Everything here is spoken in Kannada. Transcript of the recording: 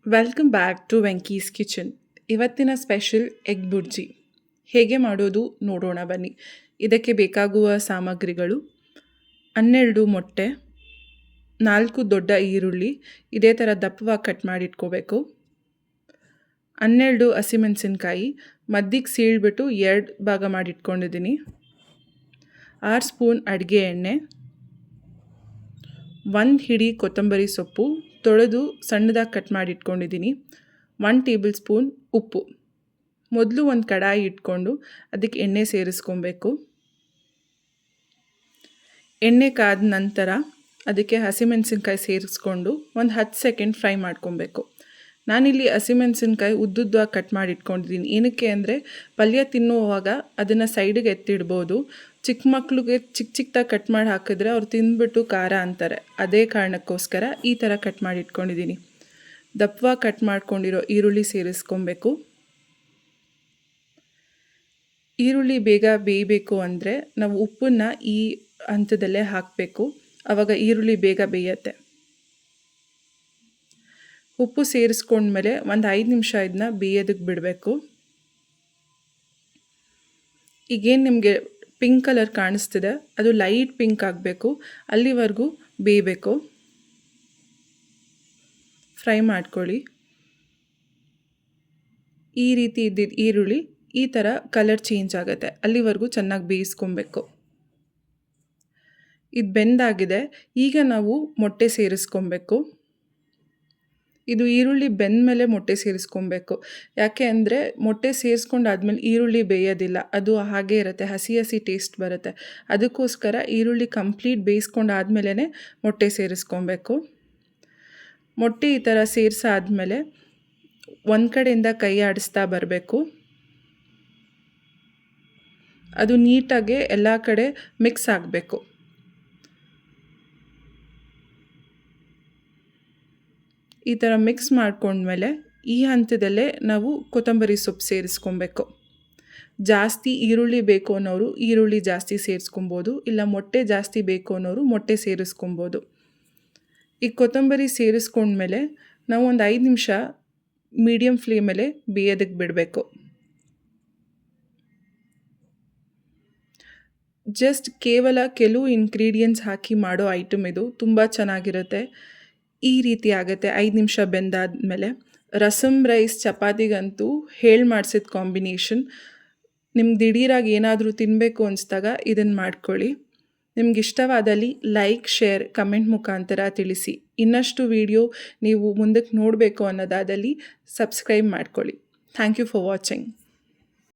Welcome back to Venky's kitchen. ಇವತ್ತಿನ ಸ್ಪೆಷಲ್ ಎಗ್ ಬುರ್ಜಿ ಹೇಗೆ ಮಾಡೋದು ನೋಡೋಣ ಬನ್ನಿ. ಇದಕ್ಕೆ ಬೇಕಾಗುವ ಸಾಮಗ್ರಿಗಳು: 12 ಮೊಟ್ಟೆ, 4 ದೊಡ್ಡ ಈರುಳ್ಳಿ ಇದೇ ಥರ ದಪ್ಪವಾಗಿ ಕಟ್ ಮಾಡಿಟ್ಕೋಬೇಕು, 12 ಹಸಿಮೆಣಸಿನ್ಕಾಯಿ ಮದ್ದಿಗೆ ಸೀಳ್ಬಿಟ್ಟು 2 ಭಾಗ ಮಾಡಿಟ್ಕೊಂಡಿದ್ದೀನಿ, 6 ಸ್ಪೂನ್ ಅಡುಗೆ ಎಣ್ಣೆ, 1 ಹಿಡಿ ಕೊತ್ತಂಬರಿ ಸೊಪ್ಪು ತೊಳೆದು ಸಣ್ಣದಾಗಿ ಕಟ್ ಮಾಡಿ ಇಟ್ಕೊಂಡಿದ್ದೀನಿ, 1 ಟೇಬಲ್ ಸ್ಪೂನ್ ಉಪ್ಪು. ಮೊದಲು ಒಂದು ಕಡಾಯಿ ಇಟ್ಕೊಂಡು ಅದಕ್ಕೆ ಎಣ್ಣೆ ಸೇರಿಸ್ಕೊಬೇಕು. ಎಣ್ಣೆ ಕಾದ ನಂತರ ಅದಕ್ಕೆ ಹಸಿಮೆಣಸಿನ್ಕಾಯಿ ಸೇರಿಸ್ಕೊಂಡು ಒಂದು 10 ಸೆಕೆಂಡ್ ಫ್ರೈ ಮಾಡ್ಕೊಬೇಕು. ನಾನಿಲ್ಲಿ ಹಸಿಮೆಣಸಿನ್ಕಾಯಿ ಉದ್ದುದ್ದವಾಗಿ ಕಟ್ ಮಾಡಿ ಇಟ್ಕೊಂಡಿದ್ದೀನಿ. ಏನಕ್ಕೆ ಅಂದರೆ ಪಲ್ಯ ತಿನ್ನುವಾಗ ಅದನ್ನು ಸೈಡಿಗೆ ಎತ್ತಿಡ್ಬೋದು. ಚಿಕ್ಕ ಮಕ್ಳಿಗೆ ಚಿಕ್ಕದಾಗಿ ಕಟ್ ಮಾಡಿ ಹಾಕಿದ್ರೆ ಅವ್ರು ತಿಂದ್ಬಿಟ್ಟು ಖಾರ ಅಂತಾರೆ. ಅದೇ ಕಾರಣಕ್ಕೋಸ್ಕರ ಈ ಥರ ಕಟ್ ಮಾಡಿ ಇಟ್ಕೊಂಡಿದ್ದೀನಿ. ದಪ್ಪವಾಗಿ ಕಟ್ ಮಾಡ್ಕೊಂಡಿರೋ ಈರುಳ್ಳಿ ಸೇರಿಸ್ಕೊಬೇಕು. ಈರುಳ್ಳಿ ಬೇಗ ಬೇಯಬೇಕು ಅಂದರೆ ನಾವು ಉಪ್ಪನ್ನು ಈ ಹಂತದಲ್ಲೇ ಹಾಕಬೇಕು. ಆವಾಗ ಈರುಳ್ಳಿ ಬೇಗ ಬೇಯುತ್ತೆ. ಉಪ್ಪು ಸೇರಿಸ್ಕೊಂಡ್ಮೇಲೆ ಒಂದು 5 ನಿಮಿಷ ಇದನ್ನ ಬೇಯೋದಕ್ಕೆ ಬಿಡಬೇಕು. ಈಗೇನು ನಿಮಗೆ ಪಿಂಕ್ ಕಲರ್ ಕಾಣಿಸ್ತಿದೆ ಅದು ಲೈಟ್ ಪಿಂಕ್ ಆಗಬೇಕು, ಅಲ್ಲಿವರೆಗೂ ಬೇಯಬೇಕು. ಫ್ರೈ ಮಾಡ್ಕೊಳ್ಳಿ. ಈ ರೀತಿ ಇದ್ದಿದ್ದು ಈರುಳ್ಳಿ ಈ ಥರ ಕಲರ್ ಚೇಂಜ್ ಆಗುತ್ತೆ, ಅಲ್ಲಿವರೆಗೂ ಚೆನ್ನಾಗಿ ಬೇಯಿಸ್ಕೊಬೇಕು. ಇದು ಬೆಂದಾಗಿದೆ. ಈಗ ನಾವು ಮೊಟ್ಟೆ ಸೇರಿಸ್ಕೊಬೇಕು. ಇದು ಈರುಳ್ಳಿ ಬೆಂದ ಮೇಲೆ ಮೊಟ್ಟೆ ಸೇರಿಸ್ಕೊಬೇಕು. ಯಾಕೆ ಅಂದರೆ ಮೊಟ್ಟೆ ಸೇರಿಸ್ಕೊಂಡಾದ್ಮೇಲೆ ಈರುಳ್ಳಿ ಬೇಯೋದಿಲ್ಲ, ಅದು ಹಾಗೇ ಇರುತ್ತೆ, ಹಸಿ ಹಸಿ ಟೇಸ್ಟ್ ಬರುತ್ತೆ. ಅದಕ್ಕೋಸ್ಕರ ಈರುಳ್ಳಿ ಕಂಪ್ಲೀಟ್ ಬೇಯಿಸ್ಕೊಂಡಾದ್ಮೇಲೆ ಮೊಟ್ಟೆ ಸೇರಿಸ್ಕೊಬೇಕು. ಮೊಟ್ಟೆ ಈ ಥರ ಸೇರಿಸಾದ್ಮೇಲೆ ಒಂದು ಕಡೆಯಿಂದ ಕೈ ಆಡಿಸ್ತಾ ಬರಬೇಕು. ಅದು ನೀಟಾಗಿ ಎಲ್ಲ ಕಡೆ ಮಿಕ್ಸ್ ಆಗಬೇಕು. ಈ ಥರ ಮಿಕ್ಸ್ ಮಾಡ್ಕೊಂಡ್ಮೇಲೆ ಈ ಹಂತದಲ್ಲೇ ನಾವು ಕೊತ್ತಂಬರಿ ಸೊಪ್ಪು ಸೇರಿಸ್ಕೊಬೇಕು. ಜಾಸ್ತಿ ಈರುಳ್ಳಿ ಬೇಕು ಅನ್ನೋರು ಈರುಳ್ಳಿ ಜಾಸ್ತಿ ಸೇರಿಸ್ಕೊಬೋದು, ಇಲ್ಲ ಮೊಟ್ಟೆ ಜಾಸ್ತಿ ಬೇಕು ಅನ್ನೋರು ಮೊಟ್ಟೆ ಸೇರಿಸ್ಕೊಬೋದು. ಈ ಕೊತ್ತಂಬರಿ ಸೇರಿಸ್ಕೊಂಡ್ಮೇಲೆ ನಾವು ಒಂದು 5 ನಿಮಿಷ ಮೀಡಿಯಮ್ ಫ್ಲೇಮಲ್ಲೇ ಬೇಯೋದಕ್ಕೆ ಬಿಡಬೇಕು. ಜಸ್ಟ್ ಕೇವಲ ಕೆಲವು ಇಂಗ್ರೀಡಿಯೆಂಟ್ಸ್ ಹಾಕಿ ಮಾಡೋ ಐಟಮ್ ಇದು, ತುಂಬ ಚೆನ್ನಾಗಿರುತ್ತೆ. ಈ ರೀತಿ ಆಗುತ್ತೆ 5 ನಿಮಿಷ ಬೆಂದಾದಮೇಲೆ. ರಸಮ್ ರೈಸ್ ಚಪಾತಿಗಂತೂ ಹೇಳಿ ಮಾಡಿಸಿದ ಕಾಂಬಿನೇಷನ್. ನಿಮ್ಗೆ ದಿಢೀರಾಗಿ ಏನಾದರೂ ತಿನ್ನಬೇಕು ಅನಿಸ್ದಾಗ ಇದನ್ನು ಮಾಡ್ಕೊಳ್ಳಿ. ನಿಮ್ಗೆ ಇಷ್ಟವಾದಲ್ಲಿ ಲೈಕ್, ಶೇರ್, ಕಮೆಂಟ್ ಮುಖಾಂತರ ತಿಳಿಸಿ. ಇನ್ನಷ್ಟು ವಿಡಿಯೋ ನೀವು ಮುಂದಕ್ಕೆ ನೋಡಬೇಕು ಅನ್ನೋದಾದಲ್ಲಿ ಸಬ್ಸ್ಕ್ರೈಬ್ ಮಾಡ್ಕೊಳ್ಳಿ. Thank you for watching.